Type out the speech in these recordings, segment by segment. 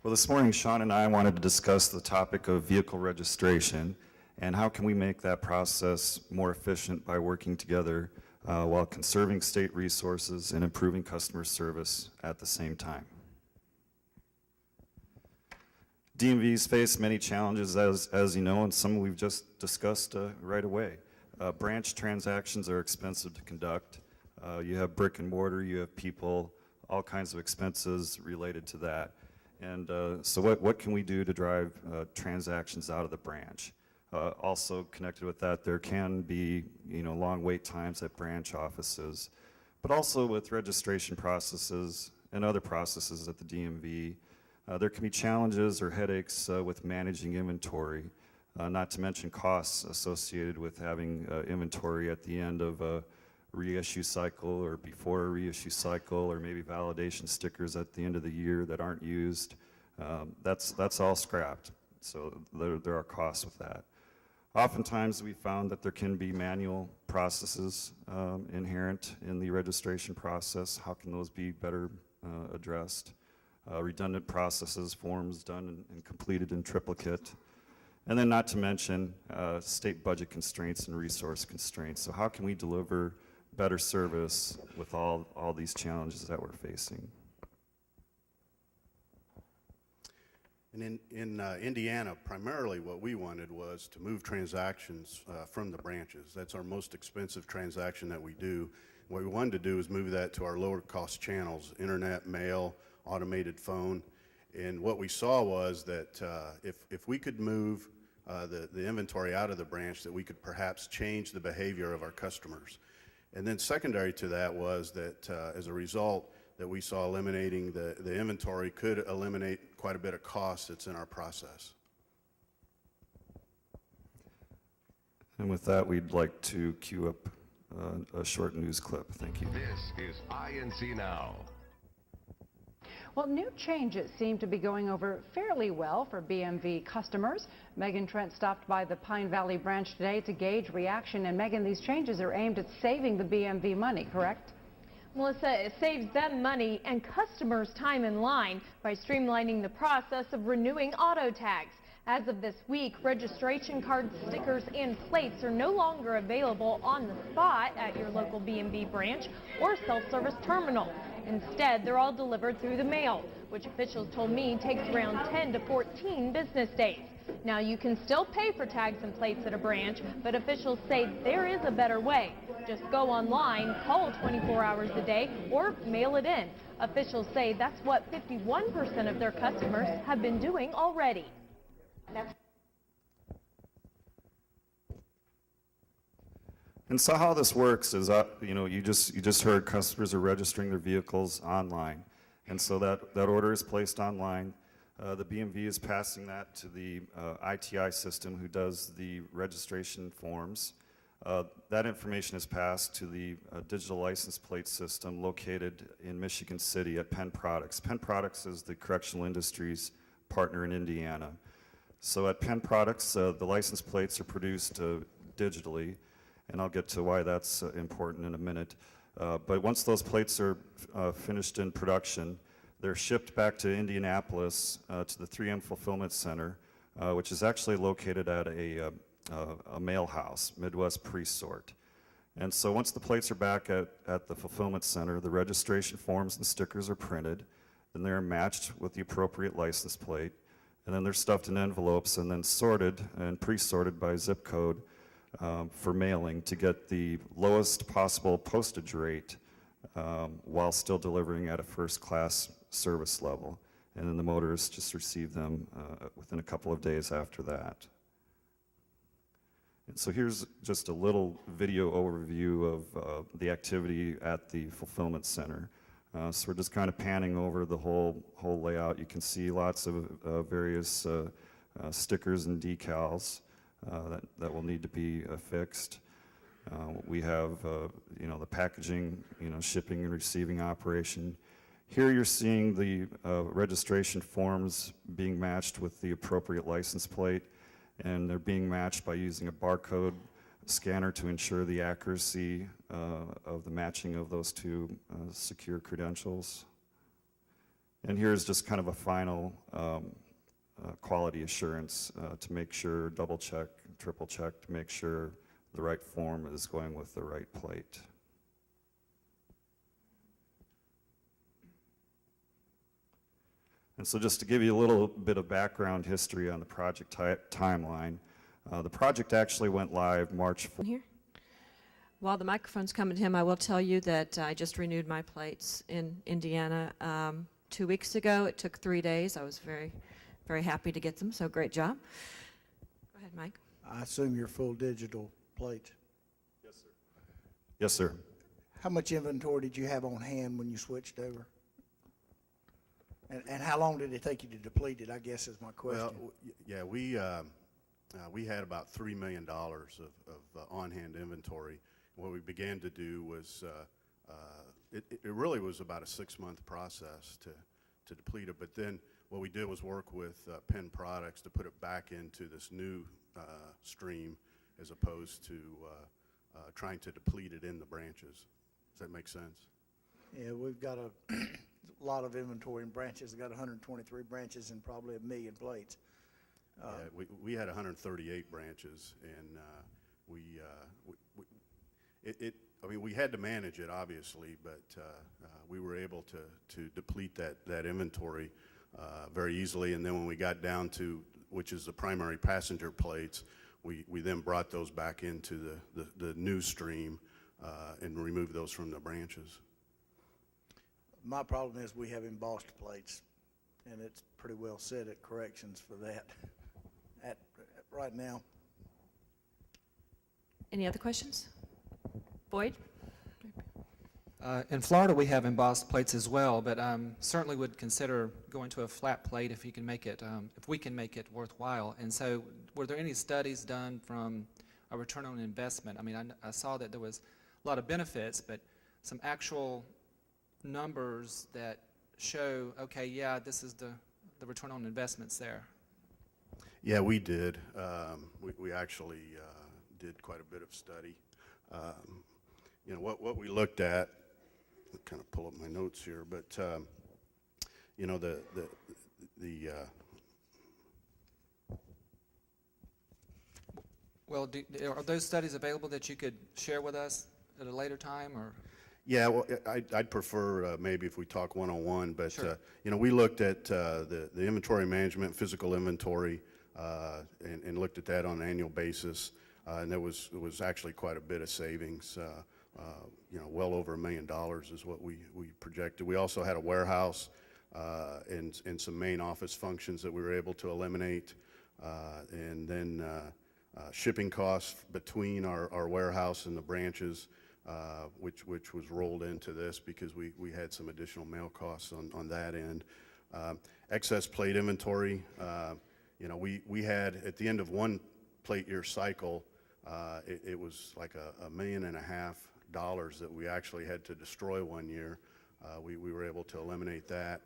Well, this morning, Sean and I wanted to discuss the topic of vehicle registration and how can we make that process more efficient by working together while conserving state resources and improving customer service at the same time. DMVs face many challenges, as you know, and some we've just discussed right away. Branch transactions are expensive to conduct. You have brick and mortar, you have people, all kinds of expenses related to that. And so what can we do to drive transactions out of the branch? Also connected with that, there can be long wait times at branch offices, but also with registration processes and other processes at the DMV, there can be challenges or headaches with managing inventory, not to mention costs associated with having inventory at the end of a reissue cycle or before a reissue cycle, or maybe validation stickers at the end of the year that aren't used. That's all scrapped, so there are costs with that. Oftentimes we found that there can be manual processes inherent in the registration process. How can those be better addressed? Redundant processes, forms done and completed in triplicate. And then not to mention state budget constraints and resource constraints. So how can we deliver better service with all these challenges that we're facing? And in Indiana, primarily what we wanted was to move transactions from the branches. That's our most expensive transaction that we do. What we wanted to do is move that to our lower cost channels, internet, mail, automated phone. And what we saw was that if we could move the inventory out of the branch, that we could perhaps change the behavior of our customers. And then secondary to that was that as a result that we saw eliminating the inventory could eliminate quite a bit of cost that's in our process. And with that, we'd like to queue up a short news clip. Thank you. This is INC Now. Well, new changes seem to be going over fairly well for BMV customers. Megan Trent stopped by the Pine Valley branch today to gauge reaction. And Megan, these changes are aimed at saving the BMV money, correct? Melissa, it saves them money and customers time in line by streamlining the process of renewing auto tags. As of this week, registration cards, stickers, and plates are no longer available on the spot at your local BMV branch or self-service terminal. Instead, they're all delivered through the mail, which officials told me takes around 10 to 14 business days. Now, you can still pay for tags and plates at a branch, but officials say there is a better way. Just go online, call 24 hours a day, or mail it in. Officials say that's what 51% of their customers have been doing already. And so how this works is, you just heard customers are registering their vehicles online, and so that order is placed online. The BMV is passing that to the ITI system, who does the registration forms. That information is passed to the digital license plate system located in Michigan City at Penn Products. Penn Products is the correctional industry's partner in Indiana. So at Penn Products, the license plates are produced digitally, and I'll get to why that's important in a minute. But once those plates are finished in production, they're shipped back to Indianapolis to the 3M Fulfillment Center, which is actually located at a mail house, Midwest Pre-Sort. And so once the plates are back at the Fulfillment Center, the registration forms and stickers are printed, then they're matched with the appropriate license plate, and then they're stuffed in envelopes and then sorted and pre-sorted by zip code for mailing to get the lowest possible postage rate while still delivering at a first-class service level. And then the motorists just receive them within a couple of days after that. And so here's just a little video overview of the activity at the Fulfillment Center. So we're just kind of panning over the whole layout. You can see lots of various stickers and decals that will need to be fixed. We have the packaging, shipping and receiving operation. Here you're seeing the registration forms being matched with the appropriate license plate, and they're being matched by using a barcode scanner to ensure the accuracy of the matching of those two secure credentials. And here's just kind of a final quality assurance to make sure, double check, triple check, to make sure the right form is going with the right plate. And so just to give you a little bit of background history on the project timeline, the project actually went live March 4th. Here. While the microphone's coming to him, I will tell you that I just renewed my plates in Indiana 2 weeks ago. It took 3 days. I was very, very happy to get them, so great job. Go ahead, Mike. I assume you're full digital plate. Yes, sir. How much inventory did you have on hand when you switched over? And how long did it take you to deplete it, I guess is my question. Well, yeah, we had about $3 million of on-hand inventory. What we began to do was, it really was about a 6-month process to deplete it. But then what we did was work with Penn Products to put it back into this new stream as opposed to trying to deplete it in the branches. Does that make sense? Yeah, we've got a lot of inventory in branches. We've got 123 branches and probably 1 million plates. Yeah, we had 138 branches, and I mean, we had to manage it, obviously, but we were able to deplete that inventory very easily. And then when we got down to, which is the primary passenger plates, we then brought those back into the new stream and removed those from the branches. My problem is we have embossed plates, and it's pretty well set at corrections for that right now. Any other questions? Boyd? In Florida, we have embossed plates as well, but certainly would consider going to a flat plate if you can make it, if we can make it worthwhile. And so, were there any studies done from a return on investment? I mean, I saw that there was a lot of benefits, but some actual numbers that show, okay, yeah, this is the return on investments there. Yeah, we did. We actually did quite a bit of study. You know, what we looked at, I'll kind of pull up my notes here, but you know, Well, are those studies available that you could share with us at a later time, or? Yeah, well, I'd prefer maybe if we talk one-on-one, but Sure. you know, we looked at the inventory management, physical inventory, and looked at that on an annual basis, and there was actually quite a bit of savings. You know, well over $1 million is what we projected. We also had a warehouse and some main office functions that we were able to eliminate, and then shipping costs between our warehouse and the branches, which was rolled into this because we had some additional mail costs on that end. Excess plate inventory, you know, we had at the end of one plate year cycle, it was like $1.5 million that we actually had to destroy one year. We were able to eliminate that,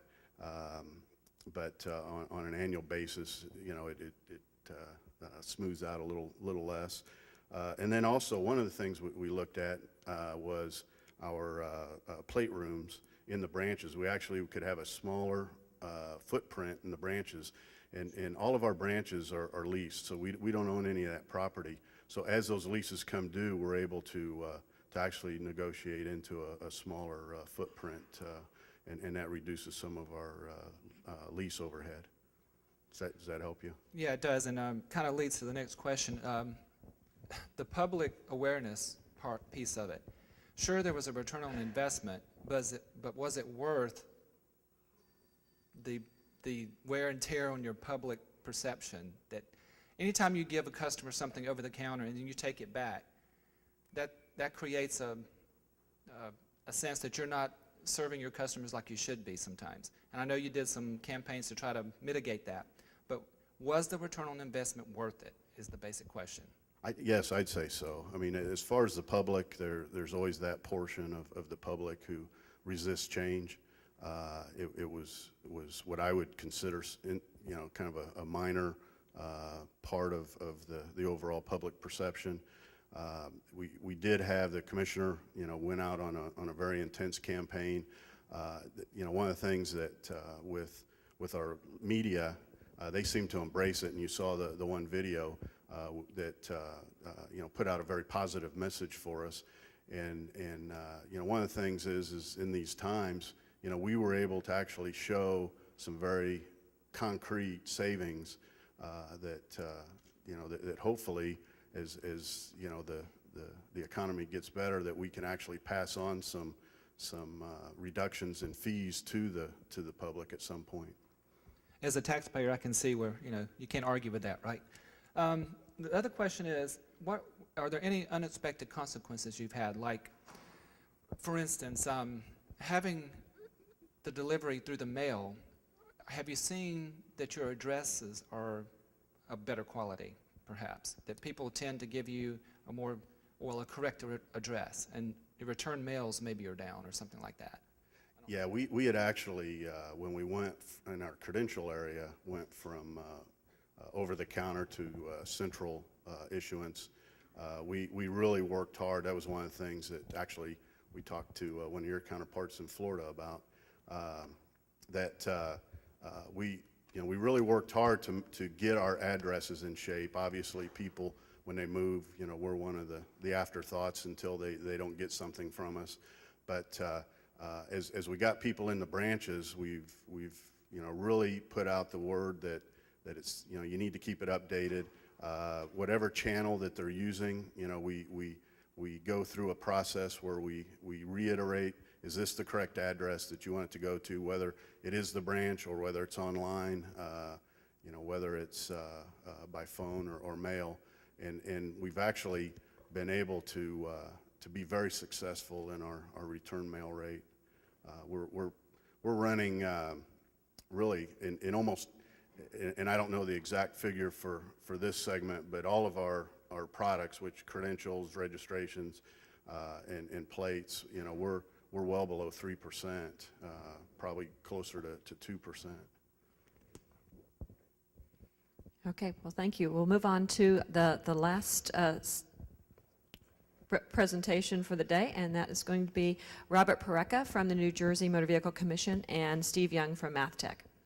but on an annual basis, you know, it smooths out a little less. And then also one of the things we looked at was our plate rooms in the branches. We actually could have a smaller footprint in the branches, and all of our branches are leased, so we don't own any of that property. So as those leases come due, we're able to actually negotiate into a smaller footprint, and that reduces some of our lease overhead. Does that help you? Yeah, it does, and kind of leads to the next question. The public awareness piece of it. Sure, there was a return on investment, but was it worth the wear and tear on your public perception? That anytime you give a customer something over the counter and then you take it back, that creates a sense that you're not serving your customers like you should be sometimes. And I know you did some campaigns to try to mitigate that, but was the return on investment worth it, is the basic question. Yes, I'd say so. I mean, as far as the public, there's always that portion of the public who resists change. It was what I would consider, you know, kind of a minor part of the overall public perception. We did have the commissioner, you know, went out on a very intense campaign You know, one of the things that with our media, they seem to embrace it, and you saw the one video that you know, put out a very positive message for us. And you know, one of the things is in these times, you know, we were able to actually show some very concrete savings that you know, that hopefully, as you know, the economy gets better, that we can actually pass on some reductions in fees to the public at some point. As a taxpayer, I can see where, you know, you can't argue with that, right? The other question is, what are there any unexpected consequences you've had? Like, for instance, having the delivery through the mail, have you seen that your addresses are of better quality, perhaps? That people tend to give you a more, well, a correct address, and your return mails maybe are down or something like that? Yeah, we had actually, when we went in our credential area, went from over-the-counter to central issuance. We really worked hard. That was one of the things that actually we talked to one of your counterparts in Florida about. We really worked hard to get our addresses in shape. Obviously, people, when they move, you know, we're one of the afterthoughts until they don't get something from us. But as we got people in the branches, we've you know, really put out the word that it's, you know, you need to keep it updated. Whatever channel that they're using, you know, we go through a process where we reiterate, is this the correct address that you want it to go to, whether it is the branch or whether it's online, you know, whether it's by phone or mail. And we've actually been able to be very successful in our return mail rate. We're running really in almost, and I don't know the exact figure for this segment, but all of our products, which credentials, registrations, and plates, you know, we're well below 3%, probably closer to 2%. Okay, well, thank you. We'll move on to the last presentation for the day, and that is going to be Robert Pareca from the New Jersey Motor Vehicle Commission and Steve Young from MathTech.